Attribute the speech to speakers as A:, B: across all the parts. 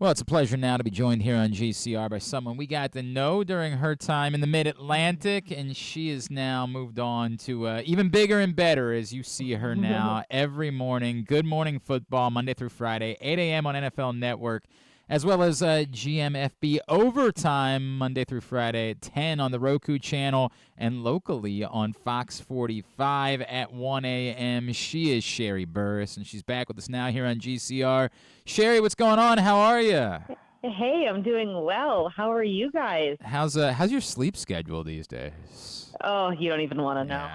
A: Well, it's a pleasure now to be joined here on GCR by someone we got to know during her time in the Mid-Atlantic, and she has now moved on to even bigger and better as you see her now every morning. Good Morning Football, Monday through Friday, 8 a.m. on NFL Network, as well as GMFB Overtime, Monday through Friday at 10 on the Roku channel and locally on Fox 45 at 1 a.m. She is Sherree Burruss, and she's back with us now here on GCR. Sherree, what's going on? How are you?
B: Hey, I'm doing well. How are you guys?
A: How's your sleep schedule these days?
B: Oh, you don't even want to know.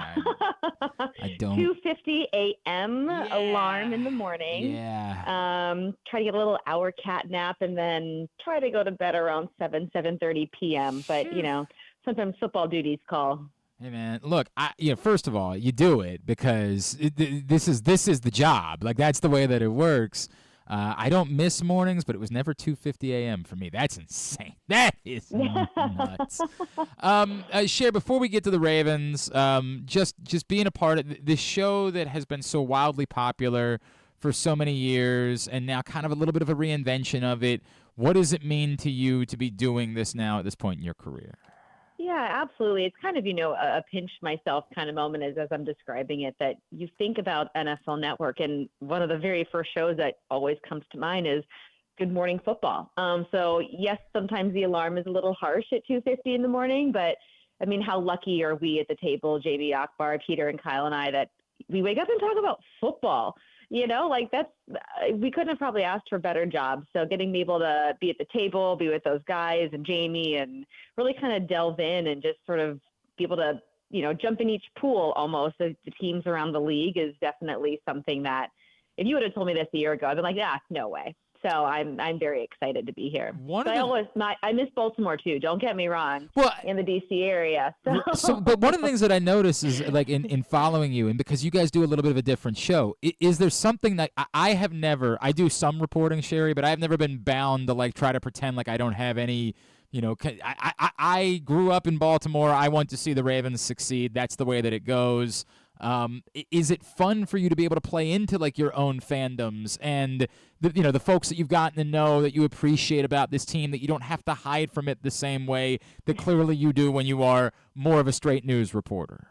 A: I don't.
B: 2:50 a.m. alarm in the morning.
A: Yeah.
B: Try to get a little hour cat nap and then try to go to bed around 7:30 p.m. But, sometimes football duties call.
A: Hey man, look, first of all, you do it because this is the job. Like that's the way that it works. I don't miss mornings, but it was never 2:50 a.m. for me. That's insane. That is nuts. Cher, before we get to the Ravens, just being a part of this show that has been so wildly popular for so many years, and now kind of a little bit of a reinvention of it. What does it mean to you to be doing this now at this point in your career?
B: Yeah, absolutely. It's kind of, a pinch myself kind of moment as I'm describing it, that you think about NFL Network, and one of the very first shows that always comes to mind is Good Morning Football. So yes, sometimes the alarm is a little harsh at 2:50 in the morning, but I mean, how lucky are we at the table, Jamie Akbar, Peter and Kyle and I, that we wake up and talk about football. We couldn't have probably asked for better jobs. So getting me able to be at the table, be with those guys and Jamie, and really kind of delve in and just sort of be able to, jump in each pool almost as the teams around the league is definitely something that if you would have told me this a year ago, I'd been like, no way. So I'm very excited to be here. I miss Baltimore too. Don't get me wrong.
A: Well,
B: in the DC area.
A: But one of the things that I notice is like in following you, and because you guys do a little bit of a different show, is there something that I do some reporting, Sherree, but I've never been bound to like try to pretend like I don't have any. I grew up in Baltimore. I want to see the Ravens succeed. That's the way that it goes. Is it fun for you to be able to play into like your own fandoms and the folks that you've gotten to know that you appreciate about this team, that you don't have to hide from it the same way that clearly you do when you are more of a straight news reporter?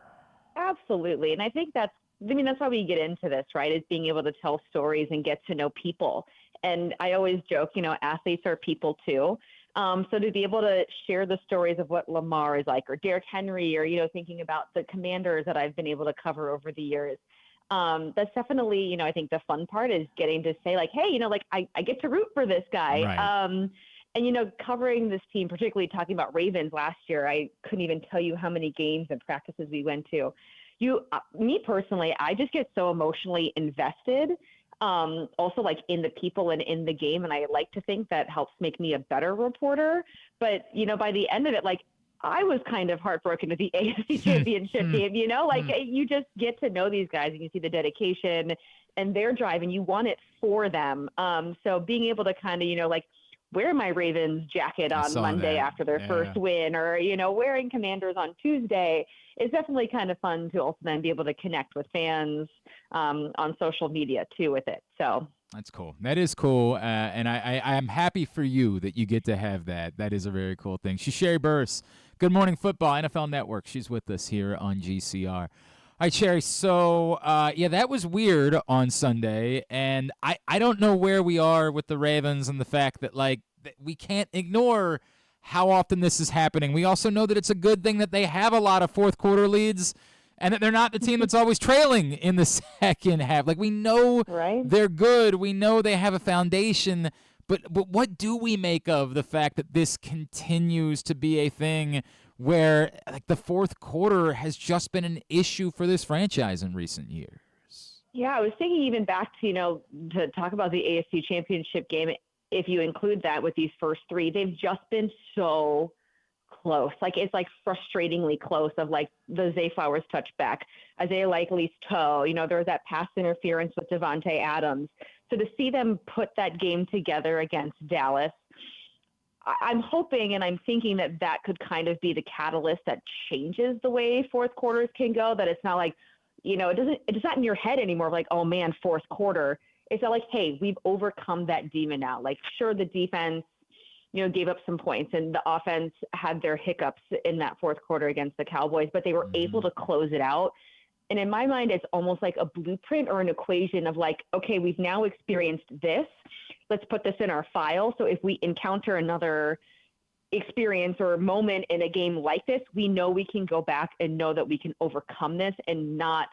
B: Absolutely. And I think that's why we get into this, right? Is being able to tell stories and get to know people. And I always joke, athletes are people too. So to be able to share the stories of what Lamar is like, or Derrick Henry, or, thinking about the Commanders that I've been able to cover over the years, that's definitely, I think the fun part is getting to say like, hey, I get to root for this guy.
A: Right.
B: And, covering this team, particularly talking about Ravens last year, I couldn't even tell you how many games and practices we went to. Me personally, I just get so emotionally invested. Also like in the people and in the game. And I like to think that helps make me a better reporter. But, by the end of it, like I was kind of heartbroken at the AFC championship game, you just get to know these guys and you see the dedication and their drive and you want it for them. So being able to kind of, wear my Ravens jacket on Monday after their first win, or, wearing Commanders on Tuesday is definitely kind of fun to also then be able to connect with fans on social media too with it. So
A: that's cool. That is cool. And I am happy for you that you get to have that. That is a very cool thing. She's Sherree Burruss. Good Morning Football, NFL Network. She's with us here on GCR. All right, Sherree. So, that was weird on Sunday. And I don't know where we are with the Ravens and the fact that, like, we can't ignore how often this is happening. We also know that it's a good thing that they have a lot of fourth quarter leads and that they're not the team that's always trailing in the second half. Like, we know they're good. We know they have a foundation. But what do we make of the fact that this continues to be a thing where like the fourth quarter has just been an issue for this franchise in recent years?
B: Yeah, I was thinking even back to, to talk about the AFC championship game, if you include that with these first three, they've just been so close. Like, it's like frustratingly close of like the Zay Flowers touchback, Isaiah Likely's toe, there was that pass interference with Devontae Adams. So to see them put that game together against Dallas, I'm hoping and I'm thinking that could kind of be the catalyst that changes the way fourth quarters can go, that it's not like, it's not in your head anymore. Like, oh man, fourth quarter, It felt like, hey, we've overcome that demon now. Like, sure, the defense, gave up some points and the offense had their hiccups in that fourth quarter against the Cowboys, but they were able to close it out. And in my mind, it's almost like a blueprint or an equation of like, okay, we've now experienced this. Let's put this in our file. So if we encounter another experience or moment in a game like this, we know we can go back and know that we can overcome this and not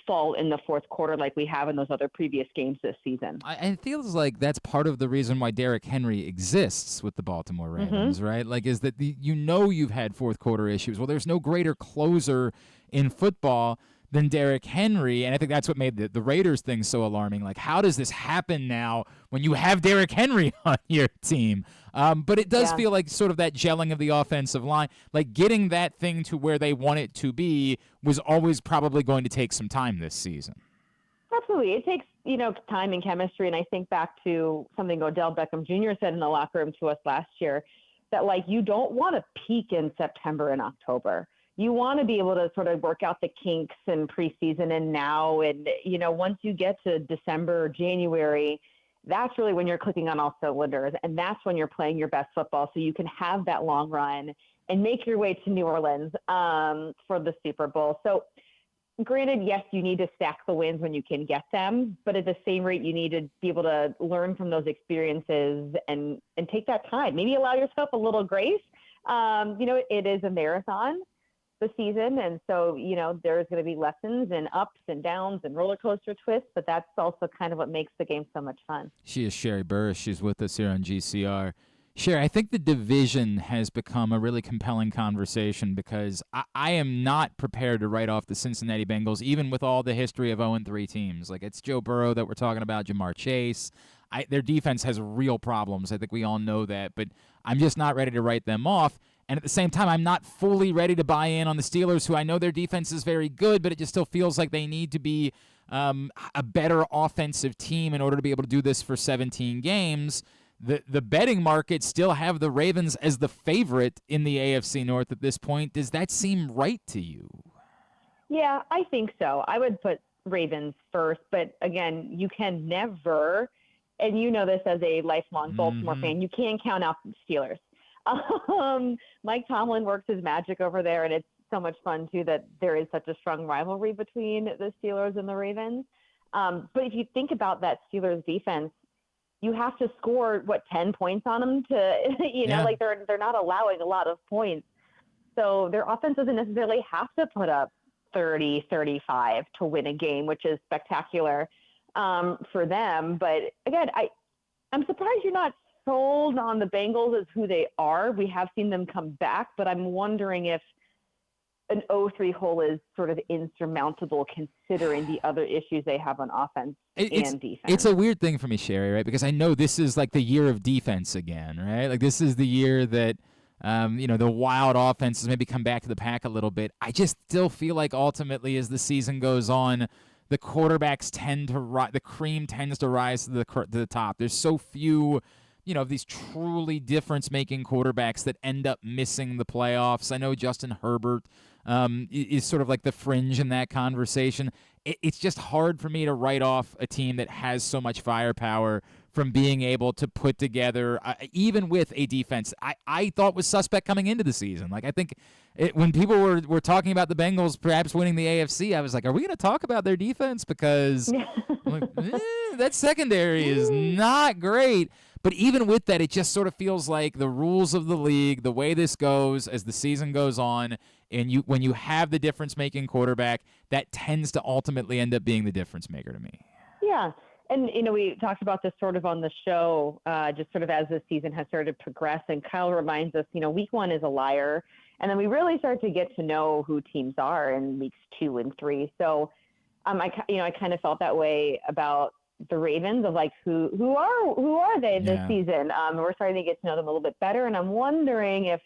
B: fall in the fourth quarter like we have in those other previous games this season.
A: It feels like that's part of the reason why Derrick Henry exists with the Baltimore Ravens, right? Like, is that you've had fourth quarter issues. Well, there's no greater closer in football than Derrick Henry, and I think that's what made the Raiders thing so alarming. Like, how does this happen now when you have Derrick Henry on your team? But it does feel like sort of that gelling of the offensive line, like getting that thing to where they want it to be was always probably going to take some time this season.
B: Absolutely. It takes, time and chemistry. And I think back to something Odell Beckham Jr. said in the locker room to us last year, that like, you don't want to peak in September and October. You want to be able to sort of work out the kinks in preseason and now. And, once you get to December or January, that's really when you're clicking on all cylinders. And that's when you're playing your best football. So you can have that long run and make your way to New Orleans for the Super Bowl. So granted, yes, you need to stack the wins when you can get them. But at the same rate, you need to be able to learn from those experiences and take that time. Maybe allow yourself a little grace. It is a marathon, the season, and so there's going to be lessons and ups and downs and roller coaster twists, but that's also kind of what makes the game so much fun.
A: She is Sherree Burruss. She's with us here on GCR. Sherree, I think the division has become a really compelling conversation because I am not prepared to write off the Cincinnati Bengals, even with all the history of 0-3 teams. Like, it's Joe Burrow that we're talking about, Jamar Chase. Their defense has real problems. I think we all know that, but I'm just not ready to write them off. And at the same time, I'm not fully ready to buy in on the Steelers, who I know their defense is very good, but it just still feels like they need to be a better offensive team in order to be able to do this for 17 games. The betting markets still have the Ravens as the favorite in the AFC North at this point. Does that seem right to you?
B: Yeah, I think so. I would put Ravens first, but again, you can never, and you know this as a lifelong Baltimore fan, you can't count out the Steelers. Mike Tomlin works his magic over there, and it's so much fun too that there is such a strong rivalry between the Steelers and the Ravens. But if you think about that Steelers defense, you have to score 10 points on them to like they're not allowing a lot of points, so their offense doesn't necessarily have to put up 30, 35 to win a game, which is spectacular for them. But again, I'm surprised you're not sold on the Bengals as who they are. We have seen them come back, but I'm wondering if an 0-3 hole is sort of insurmountable considering the other issues they have on offense and defense.
A: It's a weird thing for me, Sherree, right? Because I know this is like the year of defense again, right? Like, this is the year that the wild offenses maybe come back to the pack a little bit. I just still feel like ultimately as the season goes on, the quarterbacks the cream tends to rise to the top. There's so few of these truly difference-making quarterbacks that end up missing the playoffs. I know Justin Herbert is sort of like the fringe in that conversation. It's just hard for me to write off a team that has so much firepower from being able to put together, even with a defense I thought was suspect coming into the season. Like, I think when people were talking about the Bengals perhaps winning the AFC, I was like, are we going to talk about their defense? Because that secondary is not great. But even with that, it just sort of feels like the rules of the league, the way this goes as the season goes on, and when you have the difference-making quarterback, that tends to ultimately end up being the difference maker to me.
B: Yeah. And, we talked about this sort of on the show, just sort of as the season has started to progress. And Kyle reminds us, week 1 is a liar. And then we really start to get to know who teams are in weeks 2 and 3. So I kind of felt that way about the Ravens of like, who are they this season? We're starting to get to know them a little bit better. And I'm wondering if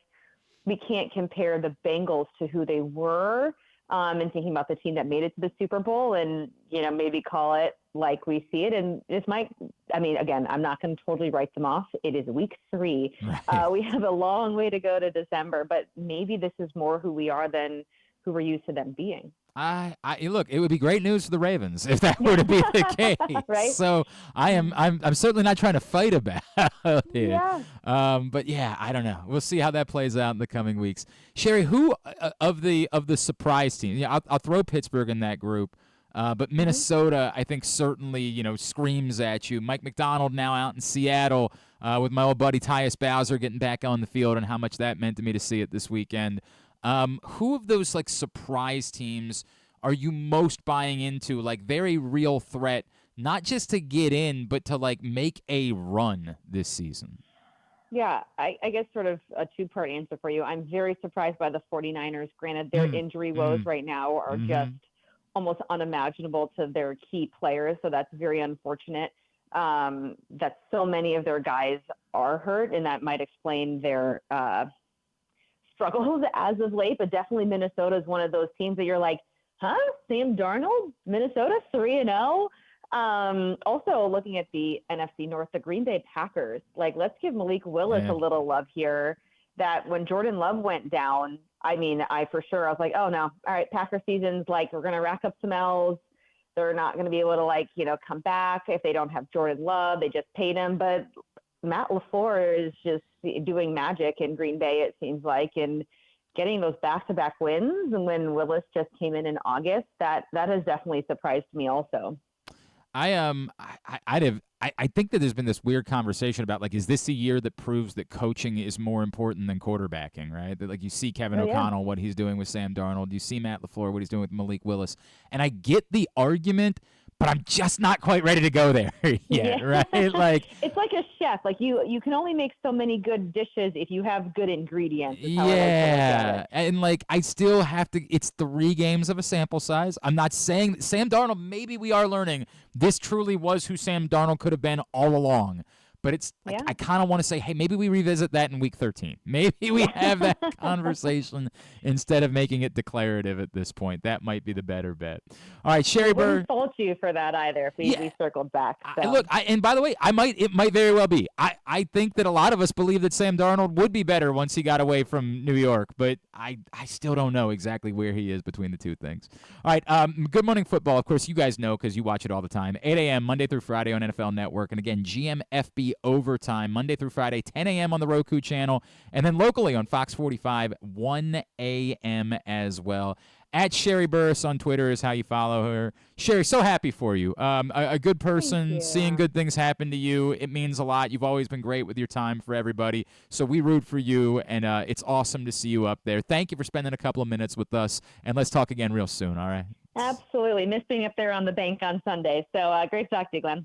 B: we can't compare the Bengals to who they were and thinking about the team that made it to the Super Bowl and, maybe call it like we see it. And this might, again, I'm not going to totally write them off. It is week 3. Right. We have a long way to go to December, but maybe this is more who we are than who we're used to them being.
A: Look, it would be great news for the Ravens if that were to be the case.
B: Right?
A: So I'm certainly not trying to fight about it.
B: Yeah.
A: But yeah, I don't know. We'll see how that plays out in the coming weeks. Sherree, who of the surprise teams? Yeah, I'll throw Pittsburgh in that group. But Minnesota, I think, certainly, screams at you. Mike McDonald now out in Seattle with my old buddy Tyus Bowser getting back on the field and how much that meant to me to see it this weekend. Who of those surprise teams are you most buying into? Very real threat, not just to get in, but to make a run this season.
B: Yeah, I guess sort of a two-part answer for you. I'm very surprised by the 49ers. Granted, their injury woes right now are just almost unimaginable to their key players, so that's very unfortunate. That so many of their guys are hurt, and that might explain their struggles as of late. But definitely Minnesota is one of those teams that you're like, huh? Sam Darnold, Minnesota 3-0. Also looking at the NFC North, the Green Bay Packers, let's give Malik Willis a little love here. That when Jordan Love went down, I was like, oh no, all right, Packer season's we're going to rack up some L's. They're not going to be able to come back if they don't have Jordan Love. They just paid him. But Matt LaFleur is just doing magic in Green Bay, it seems like, and getting those back-to-back wins. And when Willis just came in August, that has definitely surprised me also.
A: I think that there's been this weird conversation about is this a year that proves that coaching is more important than quarterbacking, right? That you see Kevin O'Connell, what he's doing with Sam Darnold, you see Matt LaFleur, what he's doing with Malik Willis, and I get the argument, but I'm just not quite ready to go there yet, right?
B: It's like a chef. You can only make so many good dishes if you have good ingredients.
A: Yeah, and I still have to. It's 3 games of a sample size. I'm not saying that Sam Darnold. Maybe we are learning this truly was who Sam Darnold could have been all along. But it's I kind of want to say, hey, maybe we revisit that in week 13. Maybe we have that conversation instead of making it declarative at this point. That might be the better bet. All right, Sherree Burruss.
B: I wouldn't fault you for that either if we circled back. So.
A: And by the way, it might very well be. I think that a lot of us believe that Sam Darnold would be better once he got away from New York, but I still don't know exactly where he is between the two things. All right, Good Morning Football, of course, you guys know because you watch it all the time. 8 a.m. Monday through Friday on NFL Network, and again, GMFB Overtime, Monday through Friday, 10 a.m. on the Roku channel, and then locally on Fox 45, 1 a.m. as well. At Sherree Burruss on Twitter is how you follow her. Sherree, so happy for you. A good person, seeing good things happen to you. It means a lot. You've always been great with your time for everybody. So we root for you, and it's awesome to see you up there. Thank you for spending a couple of minutes with us, and let's talk again real soon, all right?
B: Absolutely. Missed being up there on the bank on Sunday. So great to talk to you, Glenn.